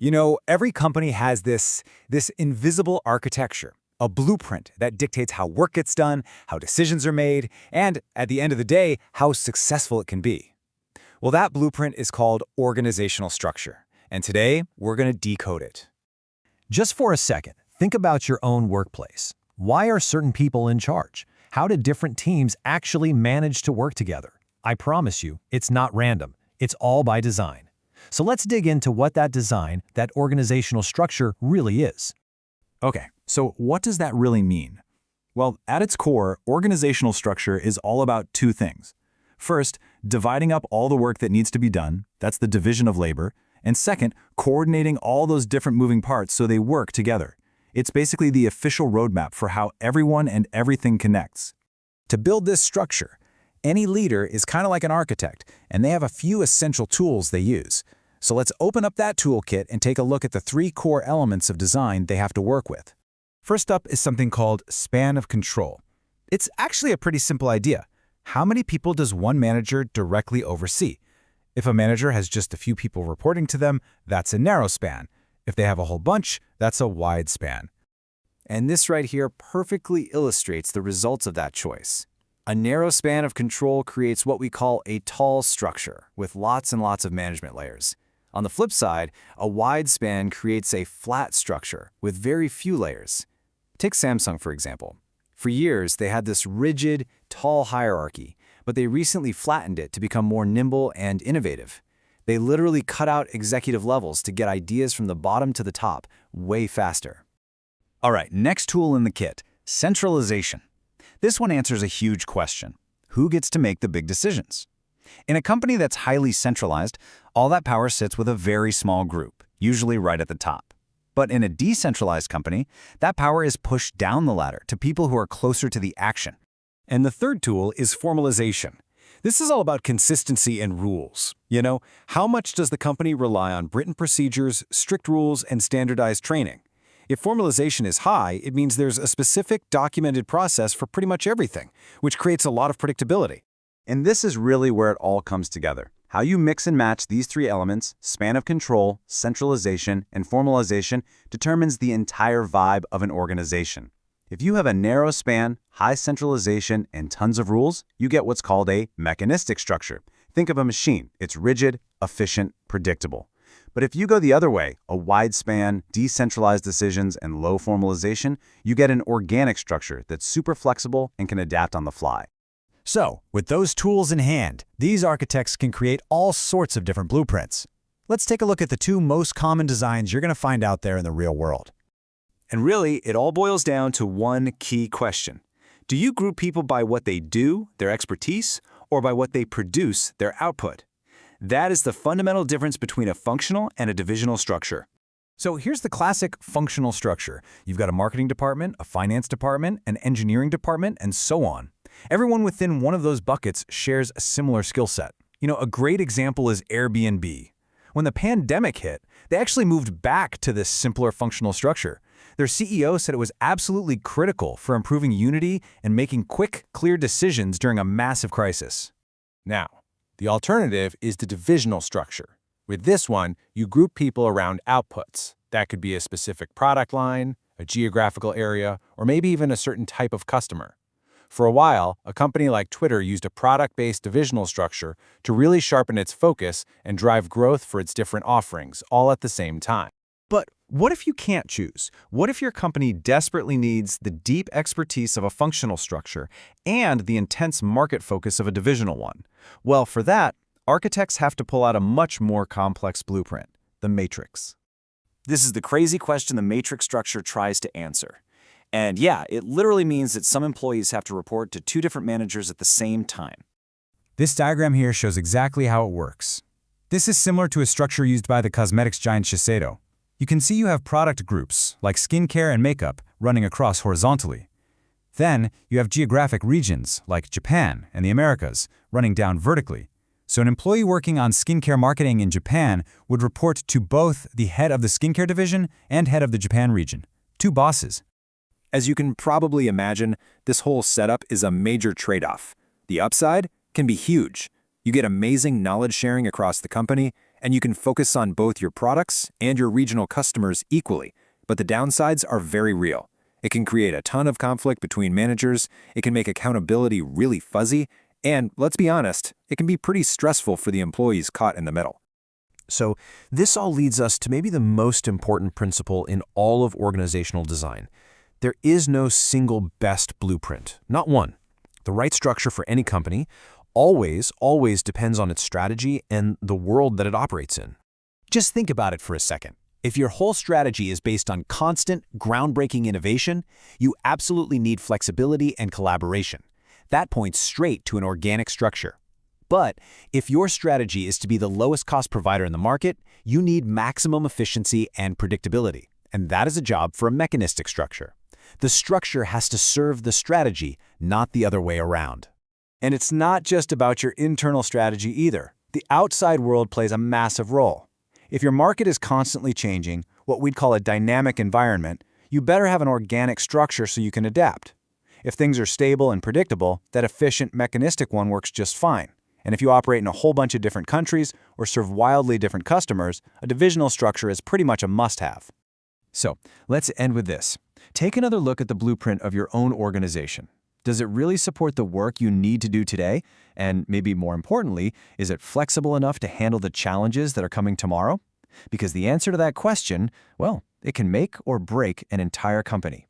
Every company has this invisible architecture, a blueprint that dictates how work gets done, how decisions are made, and at the end of the day, how successful it can be. Well, that blueprint is called organizational structure, and today we're going to decode it. Just for a second, think about your own workplace. Why are certain people in charge? How did different teams actually manage to work together? I promise you, it's not random. It's all by design. So let's dig into what that design, that organizational structure really is. Okay, so what does that really mean? Well, at its core, organizational structure is all about two things. First, dividing up all the work that needs to be done, that's the division of labor, and second, coordinating all those different moving parts so they work together. It's basically the official roadmap for how everyone and everything connects. To build this structure, any leader is kind of like an architect, and they have a few essential tools they use. So let's open up that toolkit and take a look at the three core elements of design they have to work with. First up is something called span of control. It's actually a pretty simple idea. How many people does one manager directly oversee? If a manager has just a few people reporting to them, that's a narrow span. If they have a whole bunch, that's a wide span. And this right here perfectly illustrates the results of that choice. A narrow span of control creates what we call a tall structure with lots and lots of management layers. On the flip side, a wide span creates a flat structure with very few layers. Take Samsung, for example. For years, they had this rigid, tall hierarchy, but they recently flattened it to become more nimble and innovative. They literally cut out executive levels to get ideas from the bottom to the top way faster. All right, next tool in the kit, centralization. This one answers a huge question. Who gets to make the big decisions? In a company that's highly centralized, all that power sits with a very small group, usually right at the top. But in a decentralized company, that power is pushed down the ladder to people who are closer to the action. And the third tool is formalization. This is all about consistency and rules. How much does the company rely on written procedures, strict rules, and standardized training? If formalization is high, it means there's a specific documented process for pretty much everything, which creates a lot of predictability. And this is really where it all comes together. How you mix and match these three elements, span of control, centralization, and formalization, determines the entire vibe of an organization. If you have a narrow span, high centralization, and tons of rules, you get what's called a mechanistic structure. Think of a machine. It's rigid, efficient, predictable. But if you go the other way, a wide span, decentralized decisions, and low formalization, you get an organic structure that's super flexible and can adapt on the fly. So, with those tools in hand, these architects can create all sorts of different blueprints. Let's take a look at the two most common designs you're going to find out there in the real world. And really, it all boils down to one key question. Do you group people by what they do, their expertise, or by what they produce, their output? That is the fundamental difference between a functional and a divisional structure. So here's the classic functional structure. You've got a marketing department, a finance department, an engineering department, and so on. Everyone within one of those buckets shares a similar skill set. A great example is Airbnb. When the pandemic hit, they actually moved back to this simpler functional structure. Their CEO said it was absolutely critical for improving unity and making quick, clear decisions during a massive crisis. Now, the alternative is the divisional structure. With this one, you group people around outputs. That could be a specific product line, a geographical area, or maybe even a certain type of customer. For a while, a company like Twitter used a product-based divisional structure to really sharpen its focus and drive growth for its different offerings, all at the same time. But what if you can't choose? What if your company desperately needs the deep expertise of a functional structure and the intense market focus of a divisional one? Well, for that, architects have to pull out a much more complex blueprint, the matrix. This is the crazy question the matrix structure tries to answer. And yeah, it literally means that some employees have to report to two different managers at the same time. This diagram here shows exactly how it works. This is similar to a structure used by the cosmetics giant Shiseido. You can see you have product groups, like skincare and makeup, running across horizontally. Then, you have geographic regions, like Japan and the Americas, running down vertically. So an employee working on skincare marketing in Japan would report to both the head of the skincare division and head of the Japan region, two bosses. As you can probably imagine, this whole setup is a major trade-off. The upside can be huge. You get amazing knowledge sharing across the company, and you can focus on both your products and your regional customers equally. But the downsides are very real. It can create a ton of conflict between managers, it can make accountability really fuzzy, and let's be honest, it can be pretty stressful for the employees caught in the middle. So this all leads us to maybe the most important principle in all of organizational design. There is no single best blueprint, not one. The right structure for any company always depends on its strategy and the world that it operates in. Just think about it for a second. If your whole strategy is based on constant, groundbreaking innovation, you absolutely need flexibility and collaboration. That points straight to an organic structure. But if your strategy is to be the lowest cost provider in the market, you need maximum efficiency and predictability. And that is a job for a mechanistic structure. The structure has to serve the strategy, not the other way around. And it's not just about your internal strategy either. The outside world plays a massive role. If your market is constantly changing, what we'd call a dynamic environment, you better have an organic structure so you can adapt. If things are stable and predictable, that efficient mechanistic one works just fine. And if you operate in a whole bunch of different countries or serve wildly different customers, a divisional structure is pretty much a must-have. So let's end with this. Take another look at the blueprint of your own organization. Does it really support the work you need to do today? And maybe more importantly, is it flexible enough to handle the challenges that are coming tomorrow? Because the answer to that question, well, it can make or break an entire company.